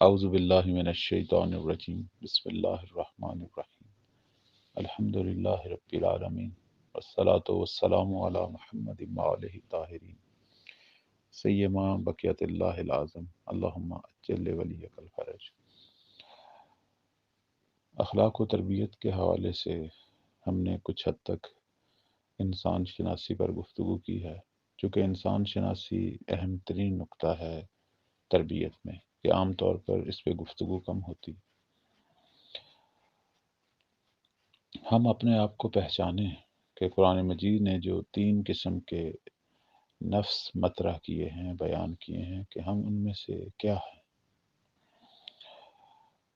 اعوذ باللہ من الشیطان الرجیم بسم اللہ الرحمن الرحیم الحمد للہ رب العالمین والصلاة والسلام علی محمد وآلہ الطاہرین سیما بقیت اللہ العظم اللہم اجل ولیک الفرج۔ اخلاق و تربیت کے حوالے سے ہم نے کچھ حد تک انسان شناسی پر گفتگو کی ہے، چونکہ انسان شناسی اہم ترین نقطہ ہے تربیت میں، کہ عام طور پر اس پہ گفتگو کم ہوتی۔ ہم اپنے آپ کو پہچانیں کہ قرآن مجید نے جو 3 قسم کے نفس مطرح کیے ہیں، بیان کیے ہیں، کہ ہم ان میں سے کیا ہیں،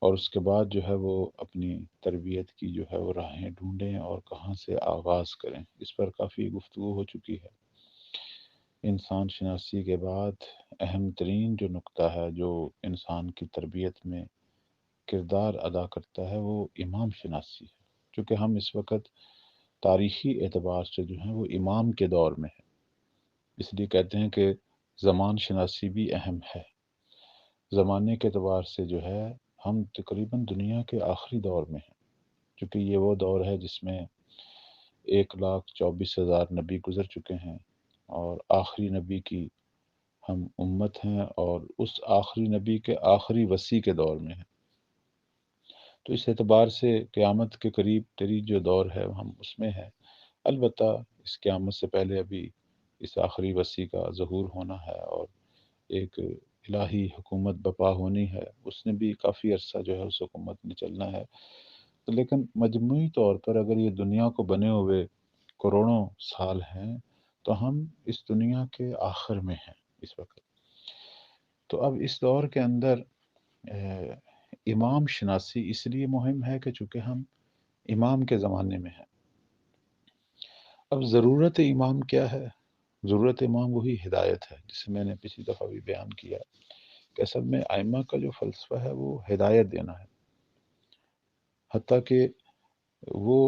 اور اس کے بعد جو ہے وہ اپنی تربیت کی جو ہے وہ راہیں ڈھونڈیں اور کہاں سے آغاز کریں۔ اس پر کافی گفتگو ہو چکی ہے۔ انسان شناسی کے بعد اہم ترین جو نقطہ ہے جو انسان کی تربیت میں کردار ادا کرتا ہے، وہ امام شناسی ہے، چونکہ ہم اس وقت تاریخی اعتبار سے جو ہے وہ امام کے دور میں ہے، اس لیے کہتے ہیں کہ زمان شناسی بھی اہم ہے۔ زمانے کے اعتبار سے جو ہے ہم تقریباً دنیا کے آخری دور میں ہیں، چونکہ یہ وہ دور ہے جس میں 1,24,000 نبی گزر چکے ہیں، اور آخری نبی کی ہم امت ہیں، اور اس آخری نبی کے آخری وصی کے دور میں ہیں۔ تو اس اعتبار سے قیامت کے قریب ترین جو دور ہے ہم اس میں ہیں۔ البتہ اس قیامت سے پہلے ابھی اس آخری وصی کا ظہور ہونا ہے، اور ایک الہی حکومت بپا ہونی ہے، اس نے بھی کافی عرصہ جو ہے اس حکومت میں چلنا ہے۔ لیکن مجموعی طور پر اگر یہ دنیا کو بنے ہوئے کروڑوں سال ہیں، تو ہم اس دنیا کے آخر میں ہیں اس وقت۔ تو اب اس دور کے اندر امام شناسی اس لیے مہم ہے کہ چونکہ ہم امام کے زمانے میں ہیں۔ اب ضرورت امام کیا ہے؟ ضرورت امام وہی ہدایت ہے، جسے میں نے پچھلی دفعہ بھی بیان کیا کہ اصل میں ائمہ کا جو فلسفہ ہے وہ ہدایت دینا ہے، حتیٰ کہ وہ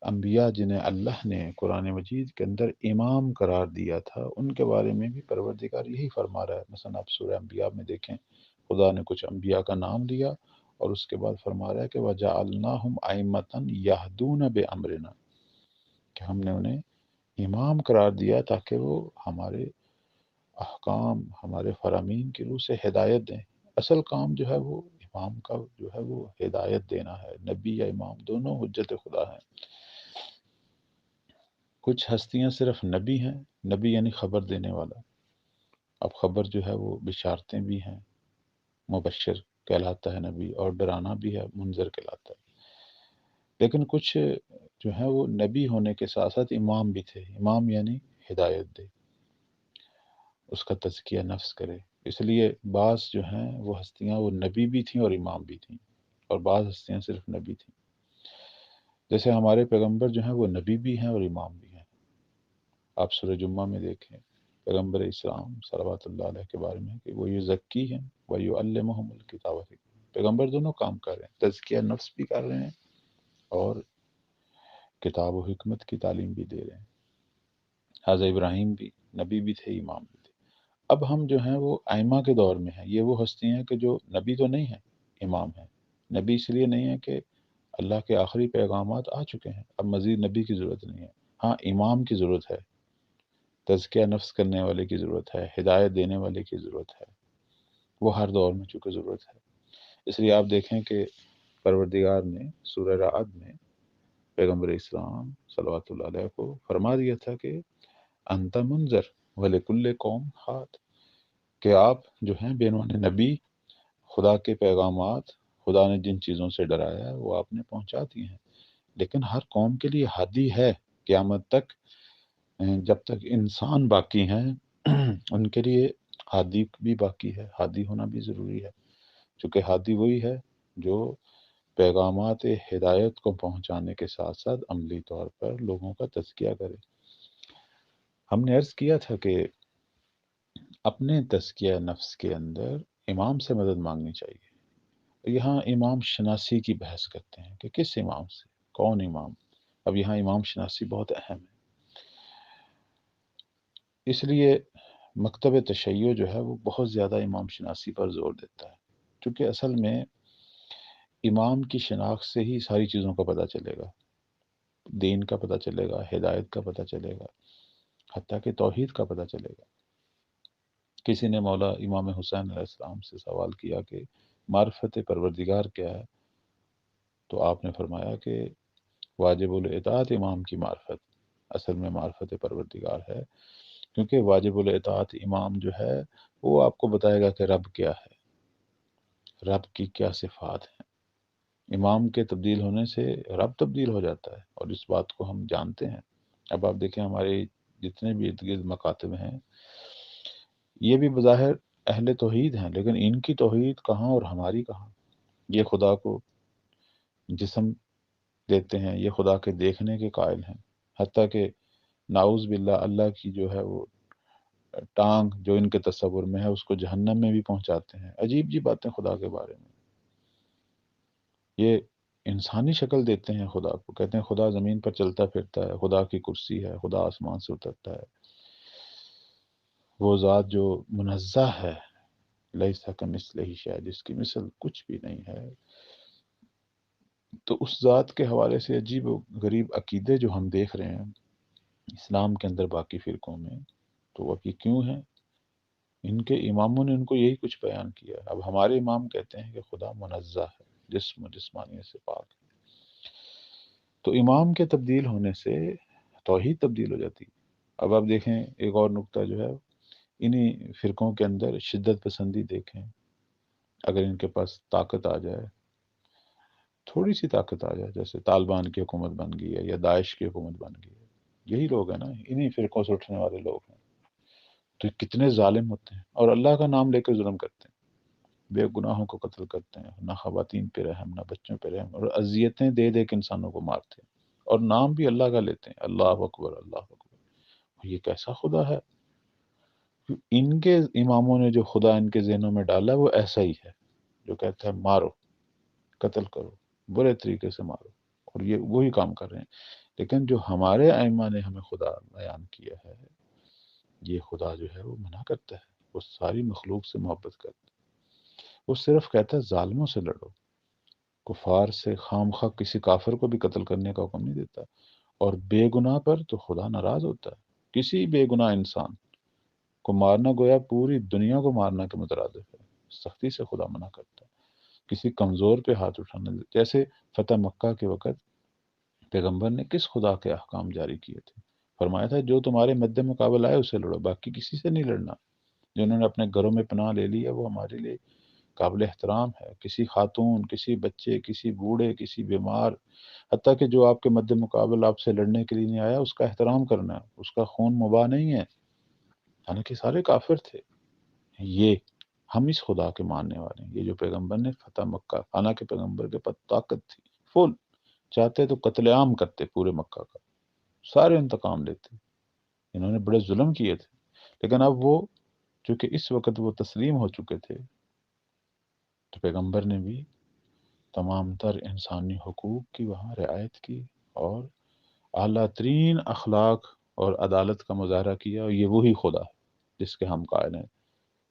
انبیاء جنہیں اللہ نے قرآن مجید کے اندر امام قرار دیا تھا، ان کے بارے میں بھی پروردگار یہی فرما رہا ہے۔ مثلا آپ سورہ انبیاء میں دیکھیں، خدا نے کچھ انبیاء کا نام لیا اور اس کے بعد فرما رہا ہے کہ وَجَعَلْنَاهُمْ أَئِمَّةً يَهْدُونَ بِأَمْرِنَا، کہ ہم نے انہیں امام قرار دیا تاکہ وہ ہمارے احکام، ہمارے فرامین کی روح سے ہدایت دیں۔ اصل کام جو ہے وہ امام کا جو ہے وہ ہدایت دینا ہے۔ نبی یا امام دونوں حجت خدا ہیں۔ کچھ ہستیاں صرف نبی ہیں، نبی یعنی خبر دینے والا۔ اب خبر جو ہے وہ بشارتیں بھی ہیں، مبشر کہلاتا ہے نبی، اور ڈرانا بھی ہے، منذر کہلاتا ہے۔ لیکن کچھ جو ہے وہ نبی ہونے کے ساتھ ساتھ امام بھی تھے۔ امام یعنی ہدایت دے، اس کا تزکیہ نفس کرے۔ اس لیے بعض جو ہیں وہ ہستیاں وہ نبی بھی تھیں اور امام بھی تھیں، اور بعض ہستیاں صرف نبی تھیں۔ جیسے ہمارے پیغمبر جو ہیں وہ نبی بھی ہیں اور امام بھی ہیں۔ آپ سورہ جمعہ میں دیکھیں پیغمبر اسلام صلوات اللہ علیہ کے بارے میں کہ وہ یزکی ہیں ویعلمہم الکتاب والحکمہ، پیغمبر دونوں کام کر رہے ہیں، تزکیہ نفس بھی کر رہے ہیں اور کتاب و حکمت کی تعلیم بھی دے رہے ہیں۔ حضرت ابراہیم بھی نبی بھی تھے، امام بھی تھے۔ اب ہم جو ہیں وہ ائمہ کے دور میں ہیں۔ یہ وہ ہستی ہیں کہ جو نبی تو نہیں ہیں، امام ہیں۔ نبی اس لیے نہیں ہے کہ اللہ کے آخری پیغامات آ چکے ہیں، اب مزید نبی کی ضرورت نہیں ہے۔ ہاں، امام کی ضرورت ہے، تزکیہ نفس کرنے والے کی ضرورت ہے، ہدایت دینے والے کی ضرورت ہے، وہ ہر دور میں چونکہ ضرورت ہے۔ اس لیے آپ دیکھیں کہ پروردگار نے سورہ رعد میں پیغمبر اسلام صلوات اللہ علیہ کو فرما دیا تھا کہ انت منذر ولکل قوم ہاد، کہ آپ جو ہیں بے نوان نبی، خدا کے پیغامات، خدا نے جن چیزوں سے ڈرایا ہے وہ آپ نے پہنچا دیے ہیں، لیکن ہر قوم کے لیے ہادی ہے قیامت تک۔ جب تک انسان باقی ہیں ان کے لیے ہادی بھی باقی ہے، ہادی ہونا بھی ضروری ہے، چونکہ ہادی وہی ہے جو پیغامات ہدایت کو پہنچانے کے ساتھ ساتھ عملی طور پر لوگوں کا تزکیہ کرے۔ ہم نے عرض کیا تھا کہ اپنے تزکیہ نفس کے اندر امام سے مدد مانگنی چاہیے۔ یہاں امام شناسی کی بحث کرتے ہیں کہ کس امام سے، کون امام۔ اب یہاں امام شناسی بہت اہم ہے، اس لیے مکتب تشیع جو ہے وہ بہت زیادہ امام شناسی پر زور دیتا ہے، کیونکہ اصل میں امام کی شناخت سے ہی ساری چیزوں کا پتہ چلے گا، دین کا پتہ چلے گا، ہدایت کا پتہ چلے گا، حتیٰ کہ توحید کا پتہ چلے گا۔ کسی نے مولا امام حسین علیہ السلام سے سوال کیا کہ معرفت پروردگار کیا ہے، تو آپ نے فرمایا کہ واجب الاطاعت امام کی معرفت اصل میں معرفت پروردگار ہے، کیونکہ واجب الاطاعت امام جو ہے وہ آپ کو بتائے گا کہ رب کیا ہے، رب کی کیا صفات ہیں۔ امام کے تبدیل ہونے سے رب تبدیل ہو جاتا ہے، اور اس بات کو ہم جانتے ہیں۔ اب آپ دیکھیں ہمارے جتنے بھی ارد گرد مکاتب ہیں، یہ بھی بظاہر اہل توحید ہیں، لیکن ان کی توحید کہاں اور ہماری کہاں۔ یہ خدا کو جسم دیتے ہیں، یہ خدا کے دیکھنے کے قائل ہیں، حتیٰ کہ نعوذ باللہ اللہ کی جو ہے وہ ٹانگ جو ان کے تصور میں ہے اس کو جہنم میں بھی پہنچاتے ہیں۔ عجیب جی باتیں خدا کے بارے میں۔ یہ انسانی شکل دیتے ہیں خدا کو، کہتے ہیں خدا زمین پر چلتا پھرتا ہے، خدا کی کرسی ہے، خدا آسمان سے اترتا ہے، وہ ذات جو منزہ ہے، لیس کمثلہ شیء، جس کی مثل کچھ بھی نہیں ہے۔ تو اس ذات کے حوالے سے عجیب و غریب عقیدے جو ہم دیکھ رہے ہیں اسلام کے اندر باقی فرقوں میں، تو وہ یہ کیوں ہیں؟ ان کے اماموں نے ان کو یہی کچھ بیان کیا۔ اب ہمارے امام کہتے ہیں کہ خدا منزہ ہے، جسم و جسمانیت سے پاک ہے۔ تو امام کے تبدیل ہونے سے توحید تبدیل ہو جاتی۔ اب آپ دیکھیں ایک اور نقطہ جو ہے انہی فرقوں کے اندر شدت پسندی دیکھیں، اگر ان کے پاس طاقت آ جائے، تھوڑی سی طاقت آ جائے، جیسے طالبان کی حکومت بن گئی ہے یا داعش کی حکومت بن گئی ہے، یہی لوگ ہیں نا، انہی فرقوں سے اٹھنے والے لوگ ہیں، تو یہ کتنے ظالم ہوتے ہیں اور اللہ کا نام لے کے ظلم کرتے ہیں، بے گناہوں کو قتل کرتے ہیں، نہ خواتین پہ رحم، نہ بچوں پہ رحم، اور اذیتیں دے دے کے انسانوں کو مارتے ہیں، اور نام بھی اللہ کا لیتے ہیں، اللہ اکبر اللہ اکبر۔ یہ کیسا خدا ہے؟ ان کے اماموں نے جو خدا ان کے ذہنوں میں ڈالا وہ ایسا ہی ہے، جو کہتا ہے مارو، قتل کرو، برے طریقے سے مارو، اور یہ وہی کام کر رہے ہیں۔ لیکن جو ہمارے ائمہ نے ہمیں خدا بیان کیا ہے، یہ خدا جو ہے وہ منع کرتا ہے، وہ ساری مخلوق سے محبت کرتا ہے، وہ صرف کہتا ہے ظالموں سے لڑو، کفار سے خام خواہ کسی کافر کو بھی قتل کرنے کا حکم نہیں دیتا، اور بے گناہ پر تو خدا ناراض ہوتا ہے، کسی بے گناہ انسان کو مارنا گویا پوری دنیا کو مارنا کے مترادف ہے، سختی سے خدا منع کرتا ہے۔ کسی کمزور پہ ہاتھ اٹھانا، جیسے فتح مکہ کے وقت پیغمبر نے کس خدا کے احکام جاری کیے تھے؟ فرمایا تھا جو تمہارے مد مقابل آئے اسے لڑو، باقی کسی سے نہیں لڑنا۔ جنہوں نے اپنے گھروں میں پناہ لے لی ہے وہ ہمارے لیے قابل احترام ہے، کسی خاتون، کسی بچے، کسی بوڑھے، کسی بیمار، حتیٰ کہ جو آپ کے مد مقابل آپ سے لڑنے کے لیے نہیں آیا اس کا احترام کرنا ہے، اس کا خون مباح نہیں ہے، حالانکہ سارے کافر تھے۔ یہ ہم اس خدا کے ماننے والے ہیں، یہ جو پیغمبر نے فتح مکہ، حالانکہ پیغمبر کے پاس طاقت تھی فل، چاہتے تو قتل عام کرتے پورے مکہ کا، سارے انتقام لیتے، انہوں نے بڑے ظلم کیے تھے، لیکن اب وہ چونکہ اس وقت وہ تسلیم ہو چکے تھے، تو پیغمبر نے بھی تمام تر انسانی حقوق کی وہاں رعایت کی، اور اعلیٰ ترین اخلاق اور عدالت کا مظاہرہ کیا، اور یہ وہی خدا ہے جس کے ہم قائل ہیں۔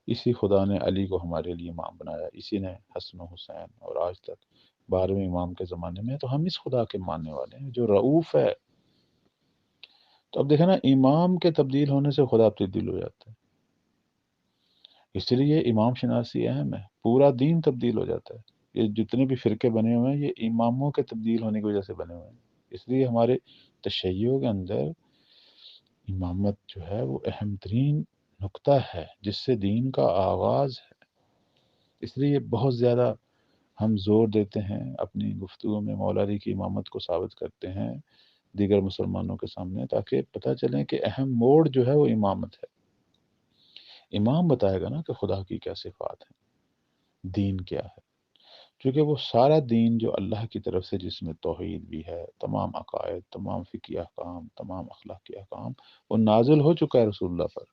اسی خدا نے علی کو ہمارے لیے امام بنایا، اسی نے حسن و حسین، اور آج تک 12ویں امام کے زمانے میں، تو ہم اس خدا کے ماننے والے ہیں جو رعوف ہے۔ تو اب دیکھیں نا، امام کے تبدیل ہونے سے خدا تبدیل ہو جاتا ہے، اس لیے امام شناسی اہم ہے، پورا دین تبدیل ہو جاتا ہے۔ یہ جتنے بھی فرقے بنے ہوئے ہیں یہ اماموں کے تبدیل ہونے کی وجہ سے بنے ہوئے ہیں، اس لیے ہمارے تشیع کے اندر امامت جو ہے وہ اہم ترین نقطہ ہے جس سے دین کا آغاز ہے۔ اس لیے بہت زیادہ ہم زور دیتے ہیں اپنی گفتگو میں مولا علی کی امامت کو ثابت کرتے ہیں دیگر مسلمانوں کے سامنے، تاکہ پتہ چلیں کہ اہم موڑ جو ہے وہ امامت ہے۔ امام بتائے گا نا کہ خدا کی کیا صفات ہیں، دین کیا ہے، کیونکہ وہ سارا دین جو اللہ کی طرف سے، جس میں توحید بھی ہے، تمام عقائد، تمام فقہی احکام، تمام اخلاقی احکام، وہ نازل ہو چکا ہے رسول اللہ پر،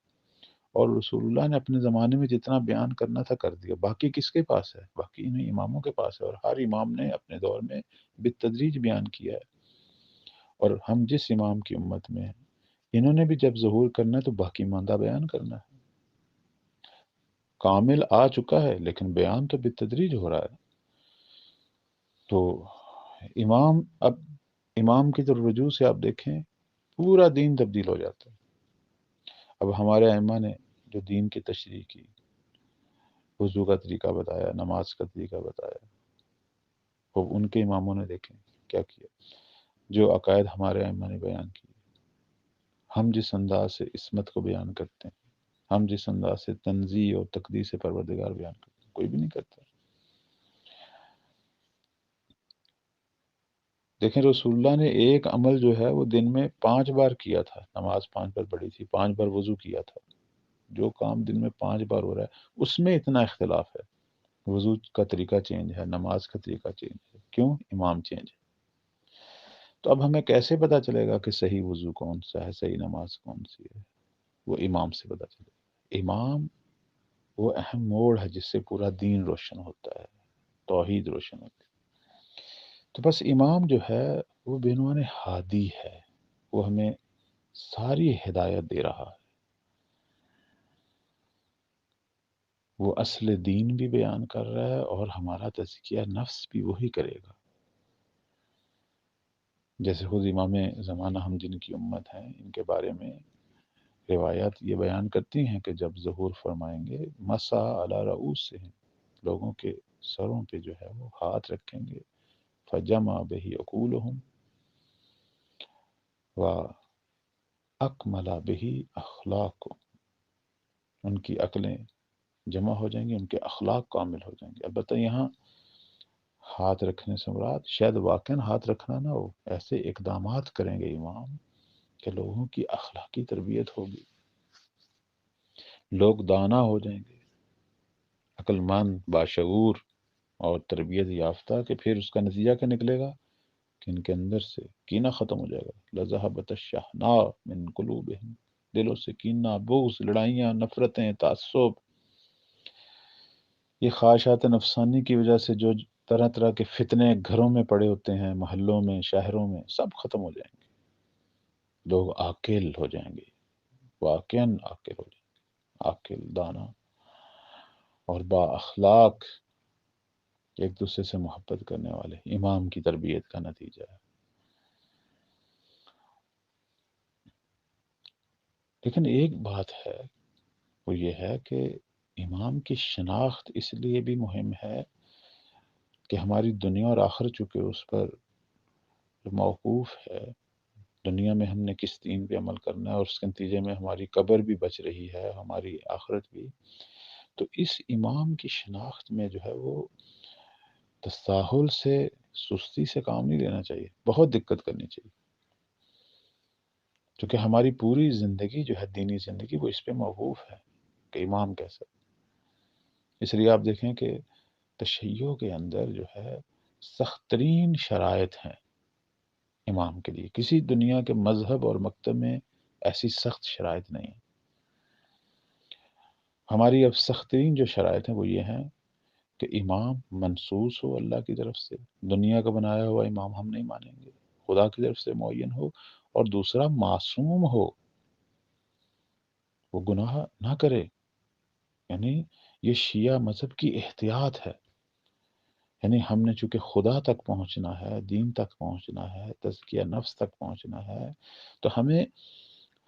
اور رسول اللہ نے اپنے زمانے میں جتنا بیان کرنا تھا کر دیا، باقی کس کے پاس ہے؟ باقی انہیں اماموں کے پاس ہے، اور ہر امام نے اپنے دور میں بالتدریج بیان کیا ہے، اور ہم جس امام کی امت میں ہیں، انہوں نے بھی جب ظہور کرنا ہے تو باقی ماندہ بیان کرنا ہے۔ کامل آ چکا ہے لیکن بیان تو بالتدریج ہو رہا ہے. تو اب امام کی طرف رجوع سے آپ دیکھیں پورا دین تبدیل ہو جاتا ہے. اب ہمارے ائمہ نے جو دین کی تشریح کی، وضو کا طریقہ بتایا، نماز کا طریقہ بتایا، وہ ان کے اماموں نے دیکھیں کیا کیا. جو عقائد ہمارے ائمہ نے بیان کی، ہم جس انداز سے عصمت کو بیان کرتے ہیں، ہم جس انداز سے تنزیہ اور تقدیس پروردگار بیان کرتے ہیں، کوئی بھی نہیں کرتا. دیکھیں رسول اللہ نے ایک عمل جو ہے وہ دن میں 5 بار کیا تھا. نماز 5 بار پڑھی تھی، 5 بار وضو کیا تھا. جو کام دن میں 5 بار ہو رہا ہے اس میں اتنا اختلاف ہے. وضو کا طریقہ چینج ہے، نماز کا طریقہ چینج ہے. کیوں؟ امام چینج ہے. تو اب ہمیں کیسے پتا چلے گا کہ صحیح وضو کون سا ہے، صحیح نماز کون سی ہے؟ وہ امام سے پتا چلے گا. امام وہ اہم موڑ ہے جس سے پورا دین روشن ہوتا ہے، توحید روشن ہوتی ہے. تو بس امام جو ہے وہ بعنوان ہادی ہے، وہ ہمیں ساری ہدایت دے رہا ہے. وہ اصل دین بھی بیان کر رہا ہے اور ہمارا تزکیہ نفس بھی وہی کرے گا. جیسے خود امام زمانہ ہم جن کی امت ہیں ان کے بارے میں روایات یہ بیان کرتی ہیں کہ جب ظہور فرمائیں گے مسح علی رؤوسہم، لوگوں کے سروں پہ جو ہے وہ ہاتھ رکھیں گے. فجمع بہ عقولہم واکمل بہ اخلاقہم، ان کی عقلیں جمع ہو جائیں گی، ان کے اخلاق کامل ہو جائیں گے. البتہ یہاں ہاتھ رکھنے سے مراد شاید واقعاً ہاتھ رکھنا نہ ہو، ایسے اقدامات کریں گے امام کہ لوگوں کی اخلاقی تربیت ہوگی، لوگ دانا ہو جائیں گے، عقل مند، باشعور اور تربیت یافتہ. کہ پھر اس کا نتیجہ کیا نکلے گا کہ ان کے اندر سے کینہ ختم ہو جائے گا. لذہبت الشحناء من قلوبہم، دلوں سے کینہ، بغض، لڑائیاں، نفرتیں، تعصب، یہ خواہشات نفسانی کی وجہ سے جو طرح طرح کے فتنے گھروں میں پڑے ہوتے ہیں، محلوں میں، شہروں میں، سب ختم ہو جائیں گے. لوگ عاقل ہو جائیں گے، واقعاً عاقل ہو جائیں گے، عاقل، دانا اور با اخلاق، ایک دوسرے سے محبت کرنے والے. امام کی تربیت کا نتیجہ ہے. لیکن ایک بات ہے، وہ یہ ہے کہ امام کی شناخت اس لیے بھی مہم ہے کہ ہماری دنیا اور آخرت چونکہ اس پر موقوف ہے، دنیا میں ہم نے کس دین پہ عمل کرنا ہے اور اس کے نتیجے میں ہماری قبر بھی بچ رہی ہے، ہماری آخرت بھی. تو اس امام کی شناخت میں جو ہے وہ تساہل سے، سستی سے کام نہیں لینا چاہیے، بہت دقت کرنی چاہیے. کیونکہ ہماری پوری زندگی جو ہے دینی زندگی وہ اس پہ موقوف ہے کہ امام کیسا. اس لیے آپ دیکھیں کہ تشیع کے اندر جو ہے سخت ترین شرائط ہیں امام کے لیے. کسی دنیا کے مذہب اور مکتب میں ایسی سخت شرائط نہیں ہیں. ہماری اب سخت ترین جو شرائط ہیں وہ یہ ہیں کہ امام منصوص ہو اللہ کی طرف سے، دنیا کا بنایا ہوا امام ہم نہیں مانیں گے، خدا کی طرف سے معین ہو، اور دوسرا معصوم ہو، وہ گناہ نہ کرے. یعنی یہ شیعہ مذہب کی احتیاط ہے. یعنی ہم نے چونکہ خدا تک پہنچنا ہے، دین تک پہنچنا ہے، تزکیہ نفس تک پہنچنا ہے، تو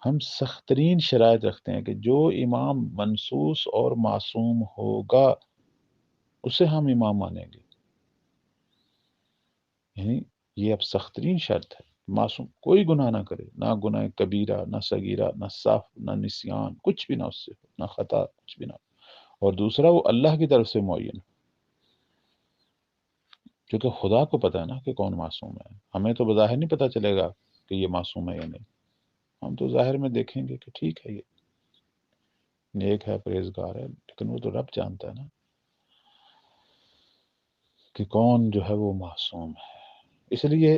ہم سخت ترین شرائط رکھتے ہیں کہ جو امام منصوص اور معصوم ہوگا اسے ہم امام مانیں گے. یعنی یہ اب سخت ترین شرط ہے، معصوم، کوئی گناہ نہ کرے، نہ گناہ کبیرہ، نہ صغیرہ، نہ صاف، نہ نسیان، کچھ بھی نہ اس سے ہو، نہ خطا، کچھ بھی نہ ہو. اور دوسرا وہ اللہ کی طرف سے معین ہو. کیونکہ خدا کو پتہ ہے نا کہ کون معصوم ہے. ہمیں تو بظاہر نہیں پتہ چلے گا کہ یہ معصوم ہے یا نہیں. ہم تو ظاہر میں دیکھیں گے کہ ٹھیک ہے، یہ نیک ہے، پرہیزگار ہے، لیکن وہ تو رب جانتا ہے نا کہ کون جو ہے وہ معصوم ہے. اس لیے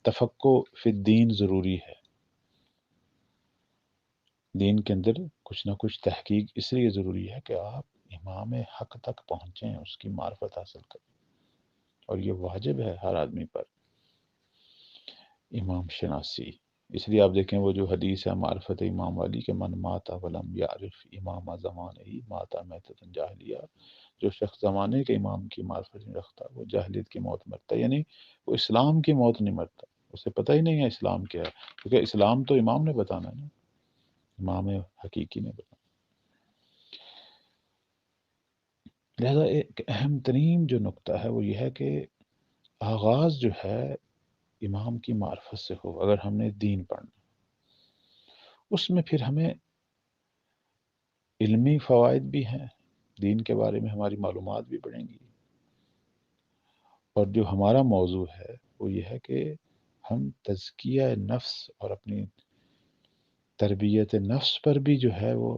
تفقہ فی الدین ضروری ہے. دین کے اندر کچھ نہ کچھ تحقیق اس لیے ضروری ہے کہ آپ امام حق تک پہنچیں، اس کی معرفت حاصل کریں. اور یہ واجب ہے ہر آدمی پر، امام شناسی. اس لیے آپ دیکھیں وہ جو حدیث ہے معرفت امام والی کہ من ماتا ولم یعرف امام زمانہ ہی ماتا میتۃ جاہلیہ، جو شخص زمانے کے امام کی معرفت نہیں رکھتا وہ جاہلیت کی موت مرتا ہے، یعنی وہ اسلام کی موت نہیں مرتا، اسے پتہ ہی نہیں ہے اسلام کیا ہے، کیونکہ اسلام تو امام نے بتانا ہے نا، امام حقیقی نے بتانا۔ لہذا ایک اہم ترین جو نقطہ ہے وہ یہ ہے کہ آغاز جو ہے امام کی معرفت سے ہو۔ اگر ہم نے دین پڑھنا، اس میں پھر ہمیں علمی فوائد بھی ہیں، دین کے بارے میں ہماری معلومات بھی بڑھیں گی، اور جو ہمارا موضوع ہے وہ یہ ہے کہ ہم تزکیہ نفس اور اپنی تربیت نفس پر بھی جو ہے وہ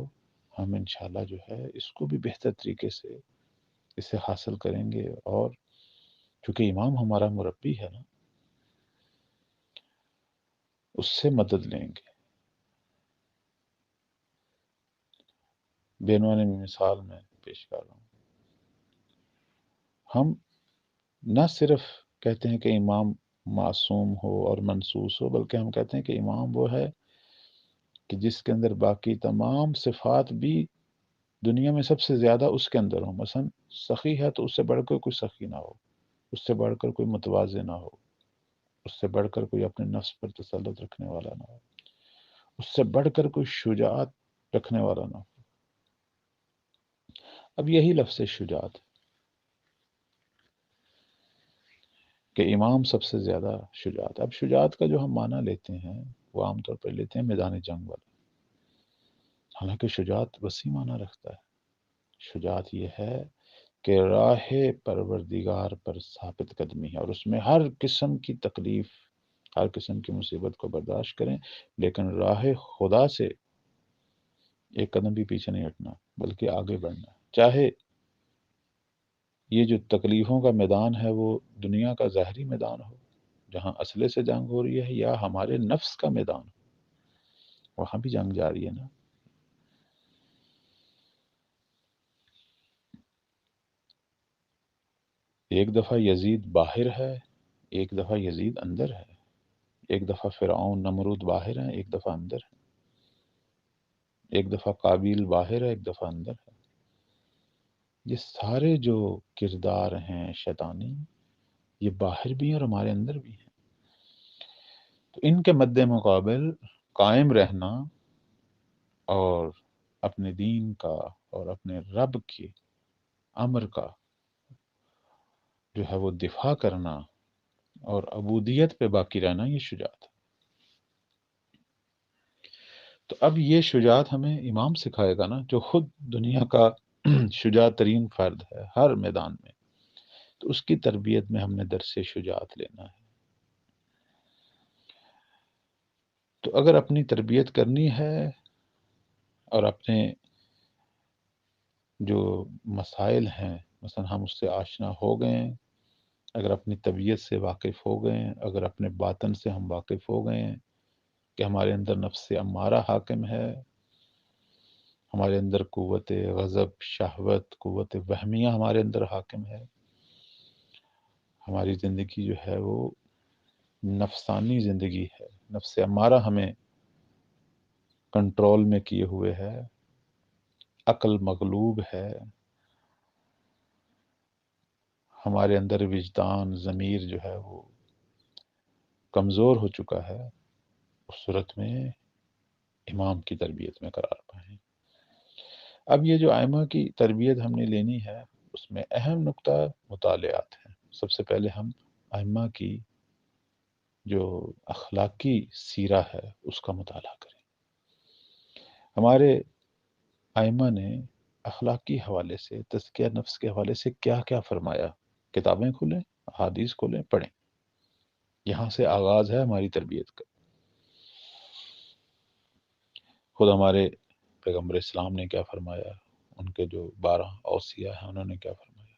ہم انشاءاللہ جو ہے اس کو بھی بہتر طریقے سے اسے حاصل کریں گے، اور چونکہ امام ہمارا مربی ہے نا، اس سے مدد لیں گے۔ بینوان مثال میں پیش کر رہا ہوں، ہم نہ صرف کہتے ہیں کہ امام معصوم ہو اور منصوص ہو، بلکہ ہم کہتے ہیں کہ امام وہ ہے کہ جس کے اندر باقی تمام صفات بھی دنیا میں سب سے زیادہ اس کے اندر ہوں۔ مثلا سخی ہے تو اس سے بڑھ کر کوئی سخی نہ ہو، اس سے بڑھ کر کوئی متواضع نہ ہو، اس سے بڑھ کر کوئی اپنے نفس پر تسلط رکھنے والا نہ ہو، اس سے بڑھ کر کوئی شجاعت رکھنے والا نہ ہو۔ اب یہی لفظ شجاعت ہے کہ امام سب سے زیادہ شجاعت۔ اب شجاعت کا جو ہم معنی لیتے ہیں وہ عام طور پر لیتے ہیں میدان جنگ والا، حالانکہ شجاعت وسیع معنی رکھتا ہے۔ شجاعت یہ ہے کہ راہ پروردگار پر ثابت قدمی ہے، اور اس میں ہر قسم کی تکلیف، ہر قسم کی مصیبت کو برداشت کریں، لیکن راہ خدا سے ایک قدم بھی پیچھے نہیں ہٹنا بلکہ آگے بڑھنا، چاہے یہ جو تکلیفوں کا میدان ہے وہ دنیا کا ظاہری میدان ہو جہاں اسلحے سے جنگ ہو رہی ہے، یا ہمارے نفس کا میدان ہو، وہاں بھی جنگ جاری ہے نا۔ ایک دفعہ یزید باہر ہے، ایک دفعہ یزید اندر ہے، ایک دفعہ فرعون نمرود باہر ہیں، ایک دفعہ اندر ہے، ایک دفعہ قابیل باہر ہے، ایک دفعہ اندر ہے۔ یہ سارے جو کردار ہیں شیطانی، یہ باہر بھی ہیں اور ہمارے اندر بھی ہیں۔ تو ان کے مد مقابل قائم رہنا اور اپنے دین کا اور اپنے رب کے امر کا جو ہے وہ دفاع کرنا اور عبودیت پہ باقی رہنا، یہ شجاعت ہے۔ تو اب یہ شجاعت ہمیں امام سکھائے گا نا، جو خود دنیا کا شجاع ترین فرد ہے ہر میدان میں، تو اس کی تربیت میں ہم نے درس شجاعت لینا ہے۔ تو اگر اپنی تربیت کرنی ہے اور اپنے جو مسائل ہیں مثلا ہم اس سے آشنا ہو گئے ہیں، اگر اپنی طبیعت سے واقف ہو گئے ہیں، اگر اپنے باطن سے ہم واقف ہو گئے ہیں کہ ہمارے اندر نفس امارہ حاکم ہے، ہمارے اندر قوت غضب، شہوت، قوت وہمیہ ہمارے اندر حاکم ہے، ہماری زندگی جو ہے وہ نفسانی زندگی ہے، نفس امارہ ہمیں کنٹرول میں کیے ہوئے ہے، عقل مغلوب ہے، ہمارے اندر وجدان ضمیر جو ہے وہ کمزور ہو چکا ہے، اس صورت میں امام کی تربیت میں قرار پائیں۔ اب یہ جو ائمہ کی تربیت ہم نے لینی ہے اس میں اہم نقطہ مطالعات ہیں۔ سب سے پہلے ہم ائمہ کی جو اخلاقی سیرہ ہے اس کا مطالعہ کریں۔ ہمارے ائمہ نے اخلاقی حوالے سے، تزکیہ نفس کے حوالے سے کیا کیا فرمایا، کتابیں کھولیں، احادیث کھولیں، پڑھیں، یہاں سے آغاز ہے ہماری تربیت کا۔ خود ہمارے پیغمبر اسلام نے کیا فرمایا، ان کے جو 12 اوصیہ ہیں انہوں نے کیا فرمایا،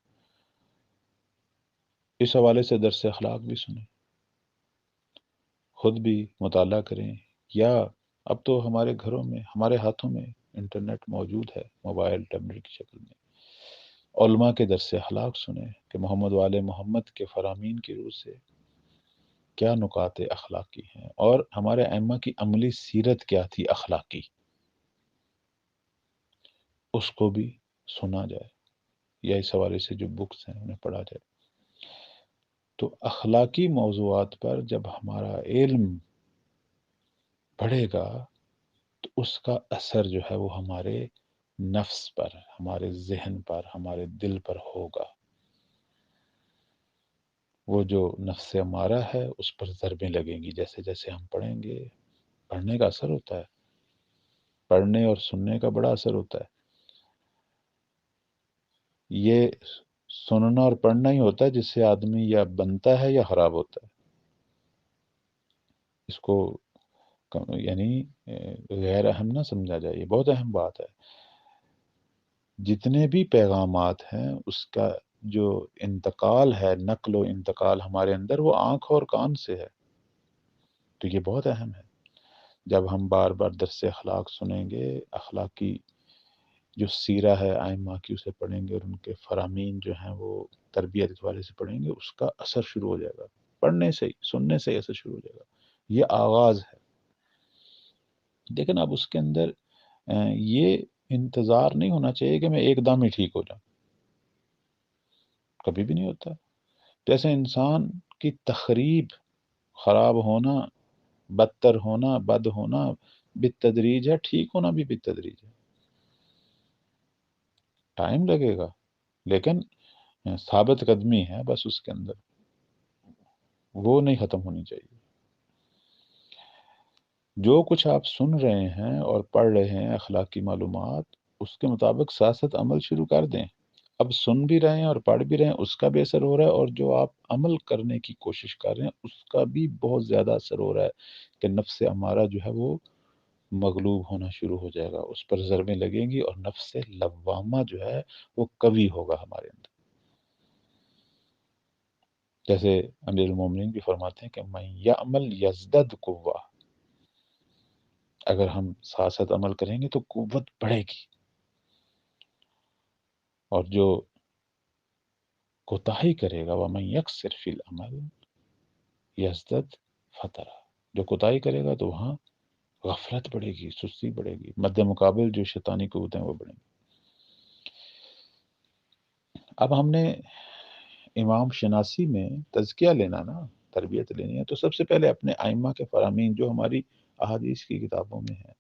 اس حوالے سے درس اخلاق بھی سنیں، خود بھی مطالعہ کریں، یا اب تو ہمارے گھروں میں، ہمارے ہاتھوں میں انٹرنیٹ موجود ہے، موبائل ٹیبلٹ کی شکل میں، علماء کے درس اخلاق سنیں کہ محمد وآل محمد کے فرامین کی روح سے کیا نکات اخلاقی ہیں، اور ہمارے ائمہ کی عملی سیرت کیا تھی اخلاقی، اس کو بھی سنا جائے، یا اس حوالے سے جو بکس ہیں انہیں پڑھا جائے۔ تو اخلاقی موضوعات پر جب ہمارا علم بڑھے گا تو اس کا اثر جو ہے وہ ہمارے نفس پر، ہمارے ذہن پر، ہمارے دل پر ہوگا۔ وہ جو نفس ہمارا ہے اس پر ضربیں لگیں گی، جیسے جیسے ہم پڑھیں گے۔ پڑھنے کا اثر ہوتا ہے، پڑھنے اور سننے کا بڑا اثر ہوتا ہے۔ یہ سننا اور پڑھنا ہی ہوتا ہے جس سے آدمی یا بنتا ہے یا خراب ہوتا ہے۔ اس کو یعنی غیر اہم نہ سمجھا جائے، یہ بہت اہم بات ہے۔ جتنے بھی پیغامات ہیں اس کا جو انتقال ہے، نقل و انتقال ہمارے اندر، وہ آنکھ اور کان سے ہے۔ تو یہ بہت اہم ہے۔ جب ہم بار بار درس اخلاق سنیں گے، اخلاقی جو سیرہ ہے ائمہ کی اسے پڑھیں گے، اور ان کے فرامین جو ہیں وہ تربیت والے سے پڑھیں گے، اس کا اثر شروع ہو جائے گا۔ پڑھنے سے ہی، سننے سے ہی اثر شروع ہو جائے گا۔ یہ آغاز ہے۔ لیکن اب اس کے اندر یہ انتظار نہیں ہونا چاہیے کہ میں ایک دم ہی ٹھیک ہو جاؤں، کبھی بھی نہیں ہوتا۔ جیسے انسان کی تخریب، خراب ہونا، بدتر ہونا، بد ہونا بالتدریج ہے، ٹھیک ہونا بھی بالتدریج ہے۔ ٹائم لگے گا، لیکن ثابت قدمی ہے بس اس کے اندر، وہ نہیں ختم ہونی چاہیے۔ جو کچھ آپ سن رہے ہیں اور پڑھ رہے ہیں اخلاقی معلومات، اس کے مطابق ساتھ ساتھ عمل شروع کر دیں۔ اب سن بھی رہے ہیں اور پڑھ بھی رہے ہیں، اس کا بھی اثر ہو رہا ہے، اور جو آپ عمل کرنے کی کوشش کر رہے ہیں اس کا بھی بہت زیادہ اثر ہو رہا ہے کہ نفس ہمارا جو ہے وہ مغلوب ہونا شروع ہو جائے گا، اس پر ضربیں لگیں گی، اور نفس لوامہ جو ہے وہ قوی ہوگا ہمارے اندر۔ جیسے امیر المومنین بھی فرماتے ہیں کہ من یعمل یزدد قوہ، اگر ہم ساتھ ساتھ عمل کریں گے تو قوت بڑھے گی، اور جو کوتاہی کرے گا ومن یکسر فی العمل یزدد فترہ، جو کوتاہی کرے گا تو وہاں غفلت بڑھے گی، سستی بڑھے گی، مد مقابل جو شیطانی قوتیں وہ بڑھیں گی۔ اب ہم نے امام شناسی میں تزکیہ لینا نا، تربیت لینی ہے، تو سب سے پہلے اپنے ائمہ کے فرامین جو ہماری احادیث کی کتابوں میں ہیں،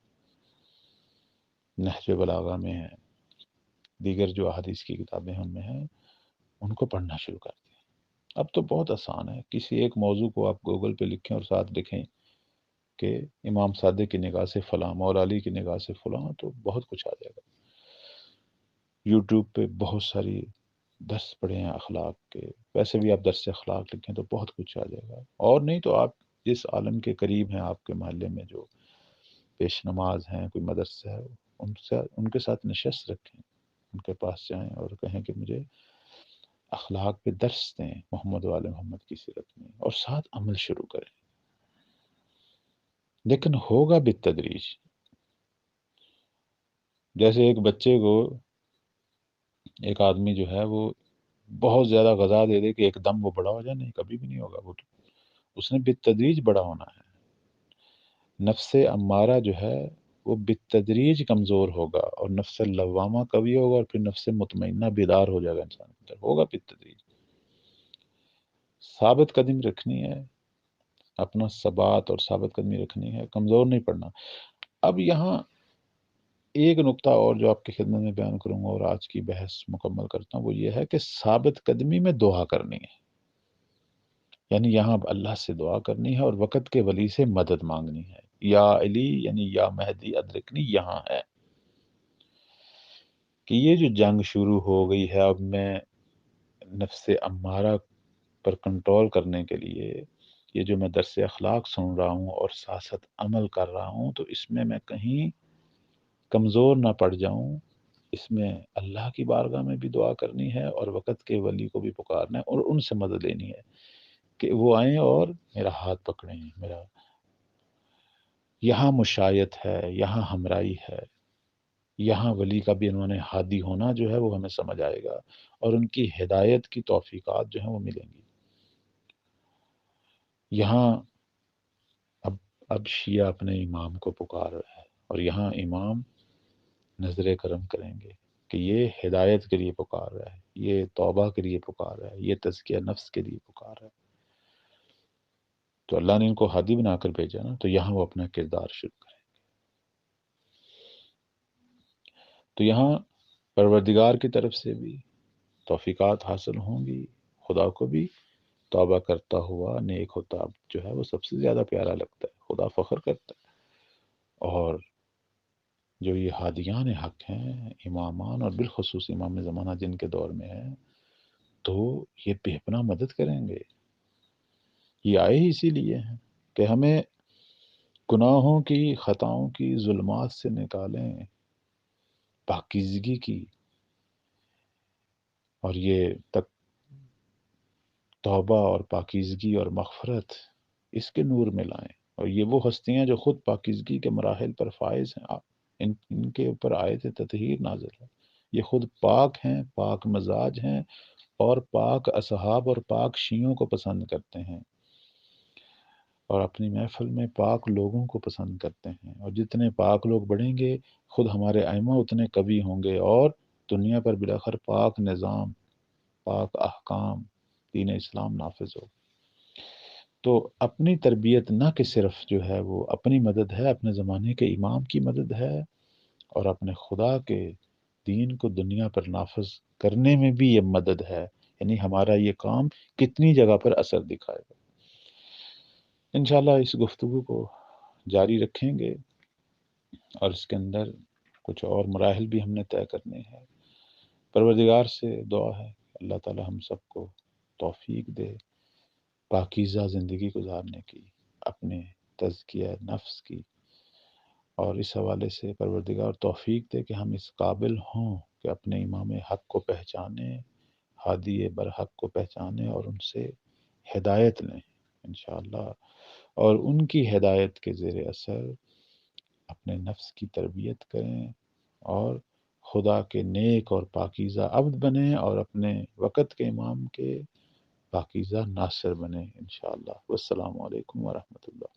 نہج بلاغہ میں ہے، دیگر جو احادیث کی کتابیں ان میں ہیں، ان کو پڑھنا شروع کر دیں۔ اب تو بہت آسان ہے، کسی ایک موضوع کو آپ گوگل پہ لکھیں اور ساتھ لکھیں کہ امام صادق کی نگاہ سے فلاں، مولا علی کی نگاہ سے فلاں، تو بہت کچھ آ جائے گا۔ یوٹیوب پہ بہت ساری درس پڑھے ہیں اخلاق کے، ویسے بھی آپ درس اخلاق لکھیں تو بہت کچھ آ جائے گا۔ اور نہیں تو آپ جس عالم کے قریب ہیں، آپ کے محلے میں جو پیش نماز ہیں، کوئی مدرسہ ہے، ان کے ساتھ نشست رکھیں، ان کے پاس جائیں اور کہیں کہ مجھے اخلاق پہ درس دیں محمد وآل محمد کی سیرت میں، اور ساتھ عمل شروع کریں۔ لیکن ہوگا بالتدریج۔ جیسے ایک بچے کو ایک آدمی جو ہے وہ بہت زیادہ غذا دے دے کہ ایک دم وہ بڑا ہو جائے، نہیں، کبھی بھی نہیں ہوگا۔ وہ تو اس نے بالتدریج بڑا ہونا ہے۔ نفس امارہ جو ہے وہ بالتدریج کمزور ہوگا، اور نفس لوامہ قوی ہوگا، اور پھر نفس مطمئنہ بیدار ہو جائے گا انسان کے اندر، ہوگا بالتدریج۔ ثابت قدم رکھنی ہے، اپنا ثبات اور ثابت قدمی رکھنی ہے، کمزور نہیں پڑنا۔ اب یہاں ایک نقطہ اور جو آپ کی خدمت میں بیان کروں گا اور آج کی بحث مکمل کرتا ہوں، وہ یہ ہے کہ ثابت قدمی میں دعا کرنی ہے، یعنی یہاں اللہ سے دعا کرنی ہے اور وقت کے ولی سے مدد مانگنی ہے۔ یا علی یعنی یا مہدی ادرکنی یہاں ہے کہ یہ جو جنگ شروع ہو گئی ہے، اب میں نفس امارہ پر کنٹرول کرنے کے لیے یہ جو میں درس اخلاق سن رہا ہوں اور ساتھ ساتھ عمل کر رہا ہوں، تو اس میں کہیں کمزور نہ پڑ جاؤں۔ اس میں اللہ کی بارگاہ میں بھی دعا کرنی ہے، اور وقت کے ولی کو بھی پکارنا ہے، اور ان سے مدد لینی ہے کہ وہ آئیں اور میرا ہاتھ پکڑیں، میرا یہاں مشایت ہے، یہاں ہمرائی ہے، یہاں ولی کا بھی انہوں نے ہادی ہونا جو ہے وہ ہمیں سمجھ آئے گا، اور ان کی ہدایت کی توفیقات جو ہیں وہ ملیں گی۔ یہاں اب اب شیعہ اپنے امام کو پکار رہا ہے، اور یہاں امام نظر کرم کریں گے کہ یہ ہدایت کے لیے پکار رہا ہے، یہ توبہ کے لیے پکار رہا ہے، یہ تزکیہ نفس کے لیے پکار رہا ہے. تو اللہ نے ان کو ہادی بنا کر بھیجا نا، تو یہاں وہ اپنا کردار شروع کریں. تو یہاں پروردگار کی طرف سے بھی توفیقات حاصل ہوں گی. خدا کو بھی توبہ کرتا ہوا نیک ہوتا جو ہے وہ سب سے زیادہ پیارا لگتا ہے، خدا فخر کرتا ہے. اور جو یہ ہادیان حق ہیں، امامان، اور بالخصوص امام زمانہ جن کے دور میں ہے، تو یہ بے پناہ مدد کریں گے. یہ آئے ہی اسی لیے ہیں کہ ہمیں گناہوں کی، خطاؤں کی، ظلمات سے نکالیں، پاکیزگی کی، اور یہ تک توبہ اور پاکیزگی اور مغفرت اس کے نور میں لائیں. اور یہ وہ ہستیاں جو خود پاکیزگی کے مراحل پر فائز ہیں، ان کے اوپر آیت تطہیر نازل ہے. یہ خود پاک ہیں، پاک مزاج ہیں، اور پاک اصحاب اور پاک شیعوں کو پسند کرتے ہیں، اور اپنی محفل میں پاک لوگوں کو پسند کرتے ہیں. اور جتنے پاک لوگ بڑھیں گے، خود ہمارے ائمہ اتنے قوی ہوں گے، اور دنیا پر بالآخر پاک نظام، پاک احکام، دین اسلام نافذ ہو. تو اپنی تربیت نہ کہ صرف جو ہے وہ اپنی مدد ہے، اپنے زمانے کے امام کی مدد ہے، اور اپنے خدا کے دین کو دنیا پر نافذ کرنے میں بھی یہ مدد ہے. یعنی ہمارا یہ کام کتنی جگہ پر اثر دکھائے گا. انشاءاللہ اس گفتگو کو جاری رکھیں گے، اور اس کے اندر کچھ اور مراحل بھی ہم نے طے کرنے ہیں. پروردگار سے دعا ہے کہ اللہ تعالی ہم سب کو توفیق دے پاکیزہ زندگی گزارنے کی، اپنے تزکیہ نفس کی. اور اس حوالے سے پروردگار توفیق دے کہ ہم اس قابل ہوں کہ اپنے امام حق کو پہچانیں، ہادی برحق کو پہچانیں، اور ان سے ہدایت لیں انشاءاللہ. اور ان کی ہدایت کے زیر اثر اپنے نفس کی تربیت کریں، اور خدا کے نیک اور پاکیزہ عبد بنیں، اور اپنے وقت کے امام کے پاکیزہ ناصر بنیں انشاءاللہ. والسلام علیکم ورحمۃ اللہ.